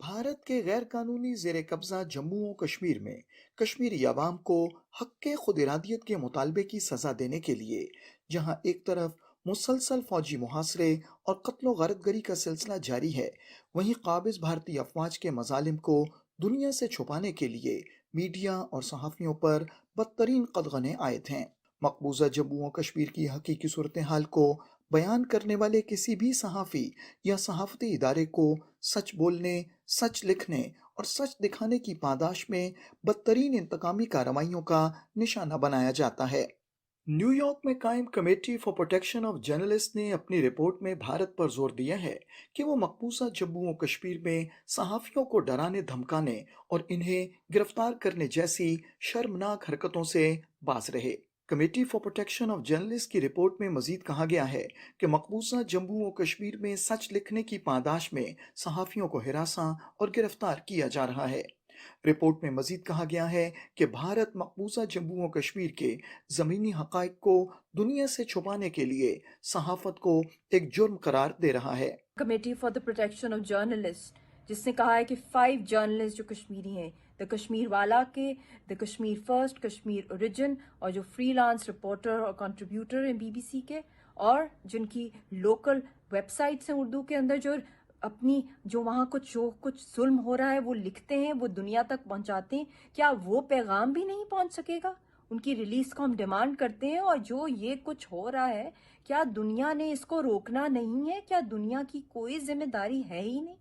भारत के गैर कानूनी जेर कब्जा जम्मू और कश्मीर में कश्मीरी अवाम को हक खुद इरादियत के मुतालबे की सजा देने के लिए जहां एक तरफ मुसलसल फौजी मुहासरे और कत्लो गारतगरी का सिलसिला जारी है, वहीं काबिज भारतीय अफवाज के मजालिम को दुनिया से छुपाने के लिए मीडिया और सहाफ़ियों पर बदतरीन कदगने आयत हैं। मकबूजा जम्मू और कश्मीर की हकीकी सूरत हाल को बयान करने वाले किसी भी सहाफ़ी या सहाफ़ती इदारे को सच बोलने, सच लिखने और सच दिखाने की पादाश में बदतरीन इंतकामी कार्रवाइयों का निशाना बनाया जाता है। न्यूयॉर्क में कायम committee for protection of journalist ने अपनी रिपोर्ट में भारत पर जोर दिया है कि वो मकबूजा जम्मू और कश्मीर में सहाफ़ियों को डराने धमकाने और इन्हें गिरफ्तार करने जैसी शर्मनाक हरकतों से बाज रहे। Committee for protection of journalist की रिपोर्ट में मजीद कहा गया है कि मकबूजा जम्मू और कश्मीर में सच लिखने की पादाश में सहाफ़ियों को हिरासा और गिरफ्तार किया जा रहा है। रिपोर्ट में मजीद कहा गया है कि भारत मकबूजा जम्मू और कश्मीर के ज़मीनी हक़ाइक़ को दुनिया से छुपाने के लिए सहाफ़त को एक जुर्म करार दे रहा है। Committee for the protection of journalist, जिसने कहा है कि 5 जर्नलिस्ट जो कश्मीरी हैं, द कश्मीर वाला के, the Kashmir first, Kashmir origin और जो फ्रीलांस रिपोर्टर और कंट्रीब्यूटर हैं बीबीसी के, और जिनकी लोकल वेबसाइट्स हैं उर्दू के अंदर, जो अपनी जो वहाँ कुछ जुल्म हो रहा है वो लिखते हैं, वो दुनिया तक पहुँचाते हैं, क्या वो पैगाम भी नहीं पहुँच सकेगा? उनकी रिलीज को हम डिमांड करते हैं। और जो ये कुछ हो रहा है, क्या दुनिया ने इसको रोकना नहीं है? क्या दुनिया की कोई जिम्मेदारी है ही नहीं?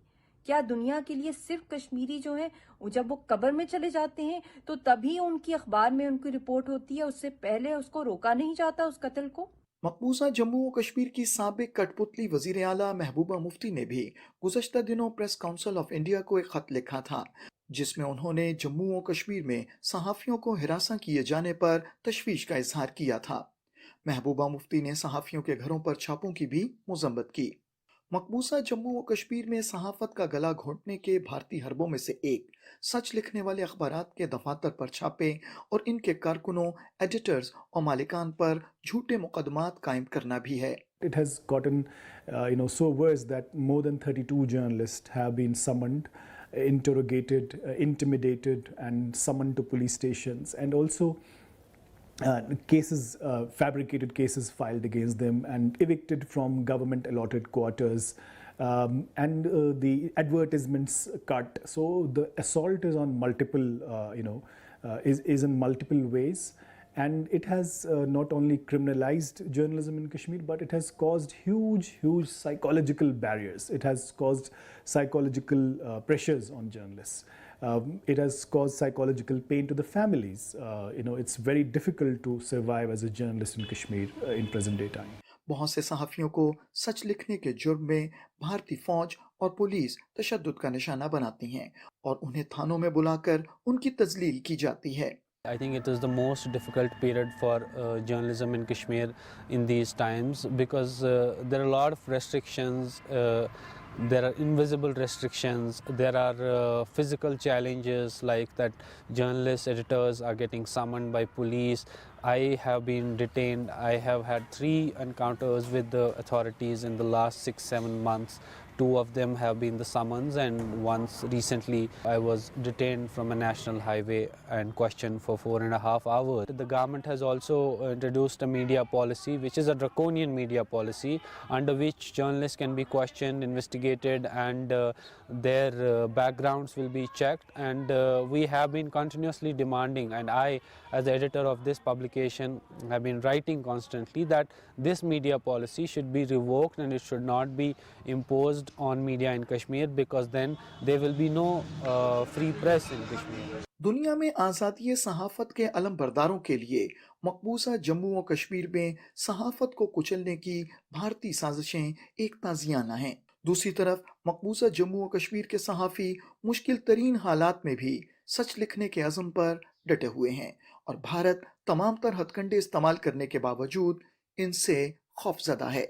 क्या दुनिया के लिए सिर्फ कश्मीरी जो है जब वो कब्र में चले जाते हैं तो तभी उनकी अखबार में उनकी रिपोर्ट होती है, उससे पहले उसको रोका नहीं जाता उस कत्ल को? मकबूजा जम्मू और कश्मीर की साबिक कठपुतली वजीर आला महबूबा मुफ्ती ने भी गुज़श्ता दिनों प्रेस काउंसिल ऑफ इंडिया को एक खत लिखा था, जिसमें उन्होंने जम्मू और कश्मीर में सहाफ़ियों को हिरासा किए जाने पर तशवीश का इजहार किया था। महबूबा मुफ्ती ने सहाफ़ियों के घरों पर छापों की भी मजम्मत की। मकबूजा जम्मू और कश्मीर में सहाफ़त का गला घोंटने के भारतीय हरबों में से एक सच लिखने वाले अखबारात के दफातर पर छापे और इनके कारकुनों, एडिटर्स और मालिकान पर झूठे मुकदमात कायम करना भी है। It has gotten, so worse that more than 32 journalists have been summoned, interrogated, intimidated, and summoned to police stations, and also fabricated cases filed against them, and evicted from government allotted quarters, and the advertisements cut. So the assault is on multiple, is in multiple ways. And it has not only criminalized journalism in Kashmir, but it has caused huge psychological barriers. It has caused psychological pressures on journalists. It has caused psychological pain to the families. It's very difficult to survive as a journalist in Kashmir in present day time. बहुत से सहाफ़ियों को सच लिखने के जुर्म में भारतीय फौज और पुलिस तशद्दुद का निशाना बनाती हैं और उन्हें थानों में बुलाकर उनकी तजलील की जाती है। I think it is the most difficult period for journalism in Kashmir in these times, because there are a lot of restrictions, there are invisible restrictions, there are physical challenges like that journalists, editors are getting summoned by police. I have been detained. I have had 3 encounters with the authorities in the last 6-7 months. 2 of them have been the summons, and once recently I was detained from a national highway and questioned for 4.5 hours. The government has also introduced a media policy, which is a draconian media policy, under which journalists can be questioned, investigated, and their backgrounds will be checked. And we have been continuously demanding, and I, as the editor of this publication, have been writing constantly that this media policy should be revoked and it should not be imposed on media in Kashmir, because then there will be no free press in Kashmir. दुनिया में आज़ादी सहाफ़त के अलम बरदारों के लिए मकबूजा जम्मू और कश्मीर में सहाफ़त को कुचलने की भारतीय साजिशें एक ताज़ियाना हैं। दूसरी तरफ मकबूजा जम्मू और कश्मीर के सहाफ़ी मुश्किल तरीन हालात में भी सच लिखने के अज़म पर डटे हुए हैं और भारत तमाम तर हथकंडे इस्तेमाल करने के बावजूद इनसे खौफज़दा है।